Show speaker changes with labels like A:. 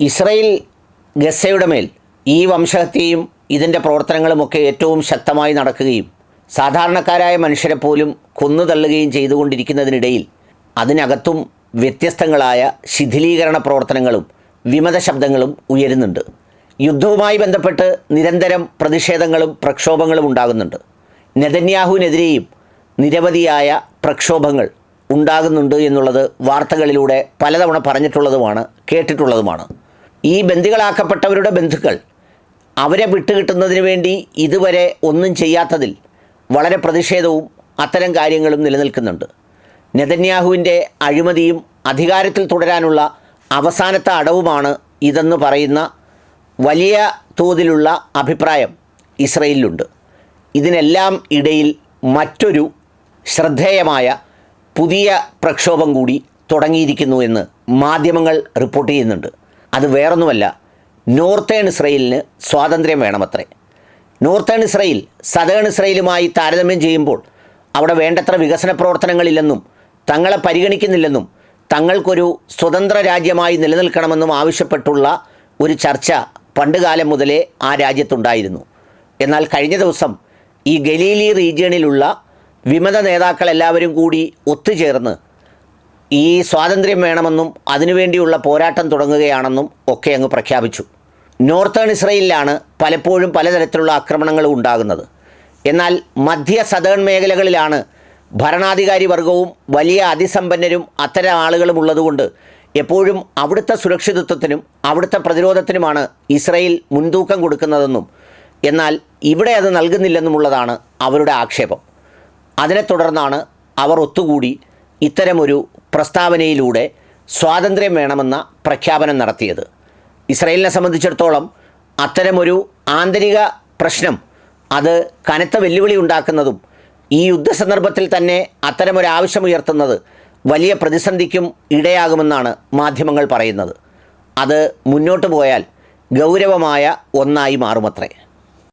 A: Israel ഗസയുടെ മേൽ ഈ വംശഹത്യയും ഇതിൻ്റെ പ്രവർത്തനങ്ങളുമൊക്കെ ഏറ്റവും ശക്തമായി നടക്കുകയും സാധാരണക്കാരായ മനുഷ്യരെ പോലും കൊന്നുതള്ളുകയും ചെയ്തുകൊണ്ടിരിക്കുന്നതിനിടയിൽ അതിനകത്തും വ്യത്യസ്തങ്ങളായ ശിഥിലീകരണ പ്രവർത്തനങ്ങളും വിമത ശബ്ദങ്ങളും ഉയരുന്നുണ്ട്. യുദ്ധവുമായി ബന്ധപ്പെട്ട് നിരന്തരം പ്രതിഷേധങ്ങളും പ്രക്ഷോഭങ്ങളും ഉണ്ടാകുന്നുണ്ട്. നെതന്യാഹുവിനെതിരെയും നിരവധിയായ പ്രക്ഷോഭങ്ങൾ ഉണ്ടാകുന്നുണ്ട് എന്നുള്ളത് വാർത്തകളിലൂടെ പലതവണ പറഞ്ഞിട്ടുള്ളതുമാണ്, കേട്ടിട്ടുള്ളതുമാണ്. ഈ ബന്ദികളാക്കപ്പെട്ടവരുടെ ബന്ധുക്കൾ അവരെ വിട്ടുകിട്ടുന്നതിന് വേണ്ടി ഇതുവരെ ഒന്നും ചെയ്യാത്തതിൽ വളരെ പ്രതിഷേധവും അത്തരം കാര്യങ്ങളും നിലനിൽക്കുന്നുണ്ട്. നെതന്യാഹുവിൻ്റെ അഴിമതിയും അധികാരത്തിൽ തുടരാനുള്ള അവസാനത്തെ അടവുമാണ് ഇതെന്ന് പറയുന്ന വലിയ തോതിലുള്ള അഭിപ്രായം ഇസ്രയേലിലുണ്ട്. ഇതിനെല്ലാം ഇടയിൽ മറ്റൊരു ശ്രദ്ധേയമായ പുതിയ പ്രക്ഷോഭം കൂടി തുടങ്ങിയിരിക്കുന്നു എന്ന് മാധ്യമങ്ങൾ റിപ്പോർട്ട് ചെയ്യുന്നുണ്ട്. അത് വേറൊന്നുമല്ല, നോർത്തേൺ ഇസ്രയേലിന് സ്വാതന്ത്ര്യം വേണമത്രേ. നോർത്തേൺ ഇസ്രയേൽ സദേൺ ഇസ്രയേലുമായി താരതമ്യം ചെയ്യുമ്പോൾ അവിടെ വേണ്ടത്ര വികസന പ്രവർത്തനങ്ങളില്ലെന്നും തങ്ങളെ പരിഗണിക്കുന്നില്ലെന്നും തങ്ങൾക്കൊരു സ്വതന്ത്ര രാജ്യമായി നിലനിൽക്കണമെന്നും ആവശ്യപ്പെട്ടുള്ള ഒരു ചർച്ച പണ്ടുകാലം മുതലേ ആ രാജ്യത്തുണ്ടായിരുന്നു. എന്നാൽ കഴിഞ്ഞ ദിവസം ഈ ഗലീലി റീജിയണിലുള്ള വിമത നേതാക്കളെല്ലാവരും കൂടി ഒത്തുചേർന്ന് ഈ സ്വാതന്ത്ര്യം വേണമെന്നും അതിനുവേണ്ടിയുള്ള പോരാട്ടം തുടങ്ങുകയാണെന്നും ഒക്കെ അങ്ങ് പ്രഖ്യാപിച്ചു. നോർത്തേൺ ഇസ്രയേലിലാണ് പലപ്പോഴും പലതരത്തിലുള്ള ആക്രമണങ്ങളും ഉണ്ടാകുന്നത്. എന്നാൽ മധ്യ സദേൺ മേഖലകളിലാണ് ഭരണാധികാരി വർഗവും വലിയ അതിസമ്പന്നരും അത്തരം ആളുകളും ഉള്ളതുകൊണ്ട് എപ്പോഴും അവിടുത്തെ സുരക്ഷിതത്വത്തിനും അവിടുത്തെ പ്രതിരോധത്തിനുമാണ് ഇസ്രയേൽ മുൻതൂക്കം കൊടുക്കുന്നതെന്നും എന്നാൽ ഇവിടെ അത് നൽകുന്നില്ലെന്നുമുള്ളതാണ് അവരുടെ ആക്ഷേപം. അതിനെ തുടർന്നാണ് അവർ ഒത്തുകൂടി ഇത്തരമൊരു പ്രസ്താവനയിലൂടെ സ്വാതന്ത്ര്യം വേണമെന്ന പ്രഖ്യാപനം നടത്തിയത്. ഇസ്രയേലിനെ സംബന്ധിച്ചിടത്തോളം അത്തരമൊരു ആന്തരിക പ്രശ്നം അത് കനത്ത വെല്ലുവിളി ഉണ്ടാക്കുന്നതും ഈ യുദ്ധസന്ദർഭത്തിൽ തന്നെ അത്തരമൊരാവശ്യമുയർത്തുന്നത് വലിയ പ്രതിസന്ധിക്കും ഇടയാകുമെന്നാണ് മാധ്യമങ്ങൾ പറയുന്നത്. അത് മുന്നോട്ട് പോയാൽ ഗൗരവമായ ഒന്നായി മാറുമത്രേ.